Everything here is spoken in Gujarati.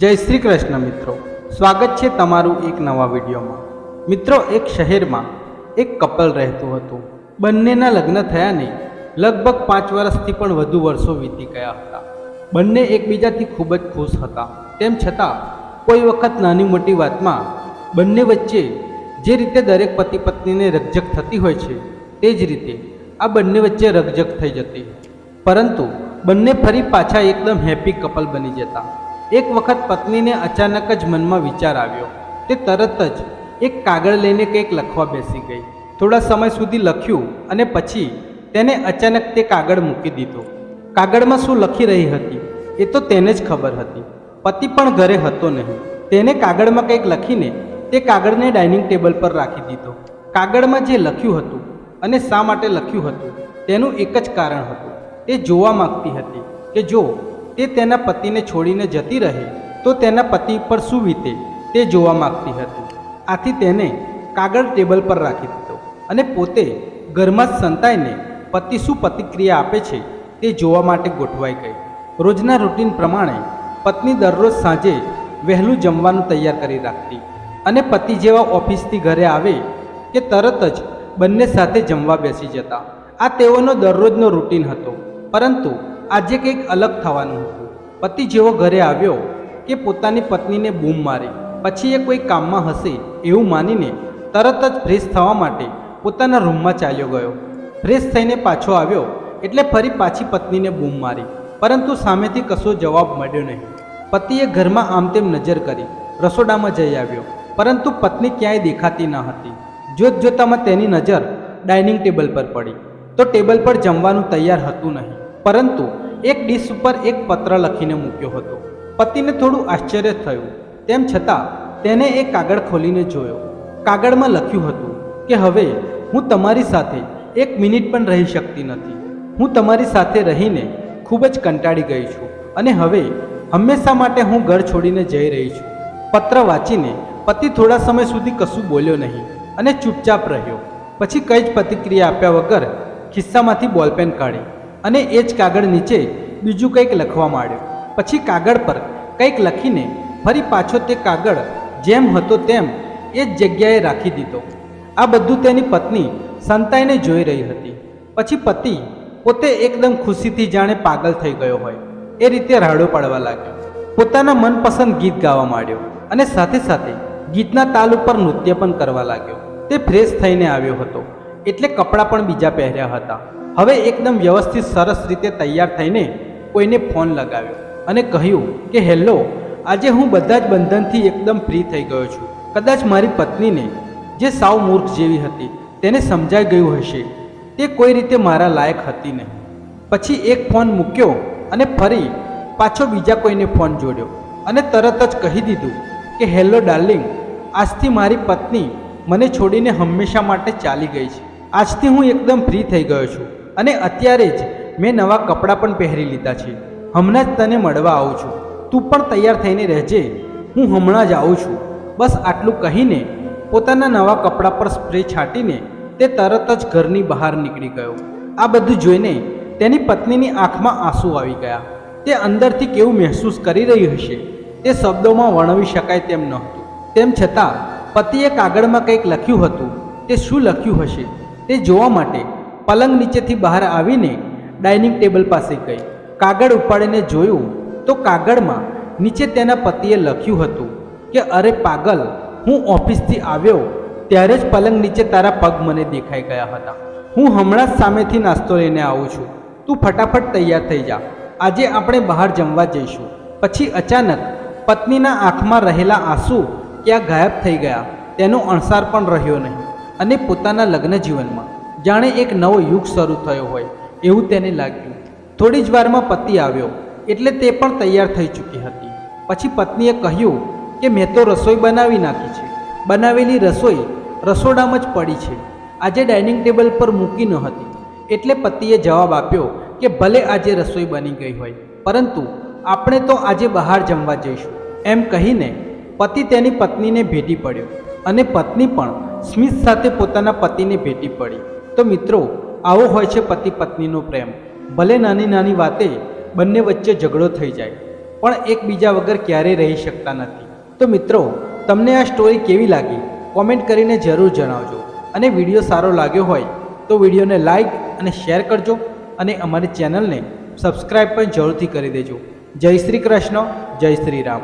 જય શ્રી કૃષ્ણ મિત્રો, સ્વાગત છે તમારું એક નવા વિડીયોમાં। મિત્રો, એક શહેરમાં એક કપલ રહેતું હતું। બંનેના લગ્ન થયાને લગભગ 5 વર્ષથી પણ વધુ વર્ષો વીતી ગયા હતા। બંને એકબીજાથી ખૂબ જ ખુશ હતા। તેમ છતાં કોઈ વખત નાની મોટી વાતમાં બંને વચ્ચે જે રીતે દરેક પતિ પત્નીને રકઝક થતી હોય છે તે જ રીતે આ બંને વચ્ચે રકઝક થઈ જતી, પરંતુ બંને ફરી પાછા એકદમ હેપી કપલ બની જતા। એક વખત પત્નીને અચાનક જ મનમાં વિચાર આવ્યો। તે તરત જ એક કાગળ લઈને કંઈક લખવા બેસી ગઈ। થોડા સમય સુધી લખ્યું અને પછી તેને અચાનક તે કાગળ મૂકી દીધો। કાગળમાં શું લખી રહી હતી એ તો તેને જ ખબર હતી। પતિ પણ ઘરે હતો નહીં। તેને કાગળમાં કંઈક લખીને તે કાગળને ડાઇનિંગ ટેબલ પર રાખી દીધો। કાગળમાં જે લખ્યું હતું અને શા માટે લખ્યું હતું તેનું એક જ કારણ હતું। તે જોવા માંગતી હતી કે જો તે તેના પતિને છોડીને જતી રહે તો તેના પતિ પર શું વીતે તે જોવા માંગતી હતી। આથી તેને કાગળ ટેબલ પર રાખી દીધો અને પોતે ઘરમાં જ સંતાઈને પતિ શું પ્રતિક્રિયા આપે છે તે જોવા માટે ગોઠવાઈ ગઈ। રોજના રૂટીન પ્રમાણે પત્ની દરરોજ સાંજે વહેલું જમવાનું તૈયાર કરી રાખતી અને પતિ જેવા ઓફિસથી ઘરે આવે કે તરત જ બંને સાથે જમવા બેસી જતા। આ તેઓનો દરરોજનો રૂટીન હતો, પરંતુ આજે કંઈક અલગ થવાનું હતું। પતિ જેવો ઘરે આવ્યો કે પોતાની પત્નીને બૂમ મારી, પછી એ કોઈ કામમાં હશે એવું માનીને તરત જ ફ્રેશ થવા માટે પોતાના રૂમમાં ચાલ્યો ગયો। ફ્રેશ થઈને પાછો આવ્યો એટલે ફરી પાછી પત્નીને બૂમ મારી, પરંતુ સામેથી કશો જવાબ મળ્યો નહીં। પતિએ ઘરમાં આમ તેમ નજર કરી રસોડામાં જઈ આવ્યો, પરંતુ પત્ની ક્યાંય દેખાતી ન હતી। જોત જોતામાં તેની નજર ડાઇનિંગ ટેબલ પર પડી તો ટેબલ પર જમવાનું તૈયાર હતું નહીં, પરંતુ એક ડીશ ઉપર એક પત્ર લખીને મૂક્યો હતો। પતિને થોડું આશ્ચર્ય થયું, તેમ છતાં તેને એ કાગળ ખોલીને જોયો। કાગળમાં લખ્યું હતું કે હવે હું તમારી સાથે 1 મિનિટ પણ રહી શકતી નથી। હું તમારી સાથે રહીને ખૂબ જ કંટાળી ગઈ છું અને હવે હંમેશા માટે હું ઘર છોડીને જઈ રહી છું। પત્ર વાંચીને પતિ થોડા સમય સુધી કશું બોલ્યો નહીં અને ચૂપચાપ રહ્યો। પછી કંઈ જ પ્રતિક્રિયા આપ્યા વગર ખિસ્સામાંથી બોલપેન કાઢી અને એ જ કાગળ નીચે બીજું કંઈક લખવા માંડ્યો। પછી કાગળ પર કંઈક લખીને ફરી પાછો તે કાગળ જેમ હતો તેમ એ જ જગ્યાએ રાખી દીધો। આ બધું તેની પત્ની સંતાઈને જોઈ રહી હતી। પછી પતિ પોતે એકદમ ખુશીથી જાણે પાગલ થઈ ગયો હોય એ રીતે રાડો પાડવા લાગ્યો। પોતાના મનપસંદ ગીત ગાવા માંડ્યો અને સાથે સાથે ગીતના તાલ ઉપર નૃત્ય પણ કરવા લાગ્યો। તે ફ્રેશ થઈને આવ્યો હતો એટલે કપડાં પણ બીજા પહેર્યા હતા। હવે એકદમ વ્યવસ્થિત સરસ રીતે તૈયાર થઈને કોઈને ફોન લગાવ્યો અને કહ્યું કે હેલો, આજે હું બધા જ બંધનથી એકદમ ફ્રી થઈ ગયો છું। કદાચ મારી પત્નીને જે સાવ મૂર્ખ જેવી હતી તેને સમજાઈ ગયું હશે તે કોઈ રીતે મારા લાયક હતી નહીં। પછી એક ફોન મૂક્યો અને ફરી પાછો બીજા કોઈને ફોન જોડ્યો અને તરત જ કહી દીધું કે હેલો ડાર્લિંગ, આજથી મારી પત્ની મને છોડીને હંમેશા માટે ચાલી ગઈ છે। આજથી હું એકદમ ફ્રી થઈ ગયો છું અને અત્યારે જ મેં નવા કપડાં પણ પહેરી લીધા છે। હમણાં જ તને મળવા આવું છું, તું પણ તૈયાર થઈને રહેજે, હું હમણાં જ આવું છું। બસ આટલું કહીને પોતાના નવા કપડાં પર સ્પ્રે છાંટીને તે તરત જ ઘરની બહાર નીકળી ગયો। આ બધું જોઈને તેની પત્નીની આંખમાં આંસુ આવી ગયા। તે અંદરથી કેવું મહેસૂસ કરી રહી હશે તે શબ્દોમાં વર્ણવી શકાય તેમ નહોતું। તેમ છતાં પતિએ કાગળમાં કંઈક લખ્યું હતું, તે શું લખ્યું હશે તે જોવા માટે પલંગ નીચેથી બહાર આવીને ડાઇનિંગ ટેબલ પાસે ગઈ। કાગળ ઉપાડીને જોયું તો કાગળમાં નીચે તેના પતિએ લખ્યું હતું કે અરે પાગલ, હું ઓફિસથી આવ્યો ત્યારે જ પલંગ નીચે તારા પગ મને દેખાઈ ગયા હતા। હું હમણાં જ સામેથી નાસ્તો લઈને આવું છું, તું ફટાફટ તૈયાર થઈ જા, આજે આપણે બહાર જમવા જઈશું। પછી અચાનક પત્નીના આંખમાં રહેલા આંસુ ક્યાં ગાયબ થઈ ગયા તેનો અણસાર પણ રહ્યો નહીં અને પોતાના લગ્ન જીવનમાં જાણે એક નવો યુગ શરૂ થયો હોય એવું તેને લાગ્યું। થોડી જ વારમાં પતિ આવ્યો એટલે તે પણ તૈયાર થઈ ચૂકી હતી। પછી પત્નીએ કહ્યું કે મેં તો રસોઈ બનાવી નાખી છે, બનાવેલી રસોઈ રસોડામાં જ પડી છે, આજે ડાઇનિંગ ટેબલ પર મૂકી ન હતી। એટલે પતિએ જવાબ આપ્યો કે ભલે આજે રસોઈ બની ગઈ હોય, પરંતુ આપણે તો આજે બહાર જમવા જઈશું। એમ કહીને પતિ તેની પત્નીને ભેટી પડ્યો અને પત્ની પણ સ્મિત સાથે પોતાના પતિને ભેટી પડી। તો મિત્રો, આવો હોય છે પતિ પત્નીનો પ્રેમ। ભલે નાની નાની વાતે બંને વચ્ચે ઝઘડો થઈ જાય, પણ એકબીજા વગર ક્યારેય રહી શકતા નથી. તો મિત્રો, તમને આ સ્ટોરી કેવી લાગી કોમેન્ટ કરીને જરૂર જણાવજો. અને વિડીયો સારો લાગ્યો હોય તો વિડીયોને લાઈક અને શેર કરજો અને અમારી ચેનલને સબસ્ક્રાઈબ પણ જરૂરથી કરી દેજો. જય શ્રી કૃષ્ણ, જય શ્રી રામ.